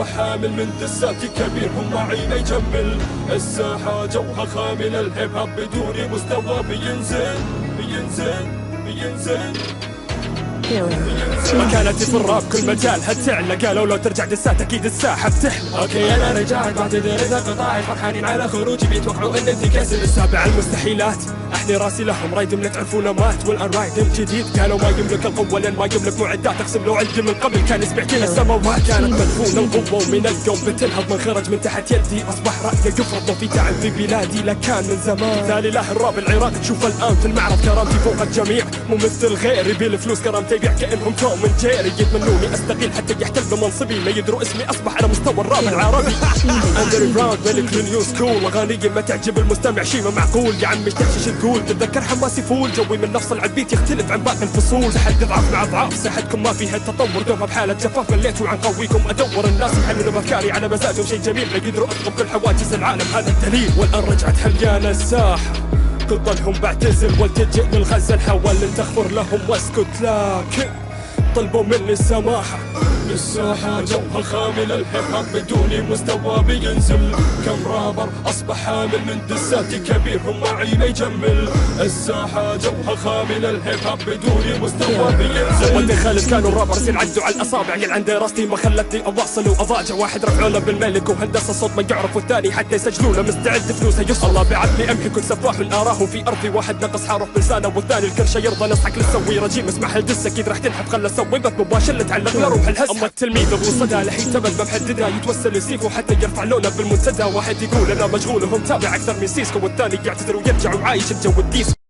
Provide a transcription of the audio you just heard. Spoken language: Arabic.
أصبح حامل من دسات كبير هم معي ما يجمل. الساحة جوها خامل، الهيب هاب بدون مستوى بينزل بينزل بينزل. مكانتي في الراب كل مجال هتعلى، قالوا لو ترجع دسات اكيد الساحة بتحلى. اوكي انا رجعت بعتذر اذا قطاعي فرحانين على خروجي، بيتوقعوا ان انت كاسر. السابع المستحيلات احني راسي لهم، رايدم لا تعرفونه مات. والان رايدم جديد قالوا ما يملك القوة لان ما يملك معدات، اقسم لو عندي من قبل كان سمعتين السماوات. كانت مدفونة القوة ومن اليوم بتنهض، من خرج من تحت يدي اصبح رأيه يفرض. في تعب في بلادي لكان من زمان، ثاني له الراب العراق تشوف الان في المعرض. كرامتي فوق الجميع ممثل غيري، بالفلوس كرامتي يبيع كأنهم توم من جيري. يتمنوني استقيل حتى يحتلوا منصبي، ما يدروا اسمي اصبح على مستوى الراب العربي. اندر جراوند ملك النيو سكول، اغاني ما تعجب المستمع شي ما معقول. يا عمي تحشيش تقول تتذكر حماسي فول، جوي من نفس العبيت يختلف عن باقي الفصول. تحدي اضعاف مع اضعاف، ساحتكم ما فيها التطور، دوبها بحالة جفاف. مليت وعن قويكم ادور الناس يحللوا بافكاري على مزاجهم، شي جميل ما يقدروا اطلب كل حواجز العالم، هذا الدليل. والان رجعت حليانة الساحة، كل ظنهم بعتزل والتجئ للغزل، حاول ان تغفر لهم واسكت لكن طلبوا مني السماحة. الساحة جوها خامل، الهيب هاب بدون مستوى بينزل. كم رابر أصبح حامل من دسات كبير هم معي ما يجمل. الساحة جوها خامل، الهيب هاب بدون مستوى بينزل. ودي خالد كانوا الرابرز ينعدوا على الأصابع، يلعن دراستي ما خلتني أواصل وأضاجع. واحد رفعوا له بالملك وهندسة صوت ما يعرف، والثاني حتى يسجلوا له مستعد فلوسه يوصل. الله بعثني أمحي كل سفاح والآراه في أرضي، واحد نقص حرف بلسانه والثاني الكرشة يرضى. نصحك لتسوي رجيم اسمح الدس أكيد راح تنحب، خله سوي بث مباشر لتعلق لروح الهز. اما التلميذ ابو صدى لحين تبد ما محددها، يتوسل يسيك وحتى يرفع لونه بالمنتدى. واحد يقول انا مشغول وهم تابع اكثر من سيسكو، والثاني يعتذر ويرجع وعايش الجو الديسكو.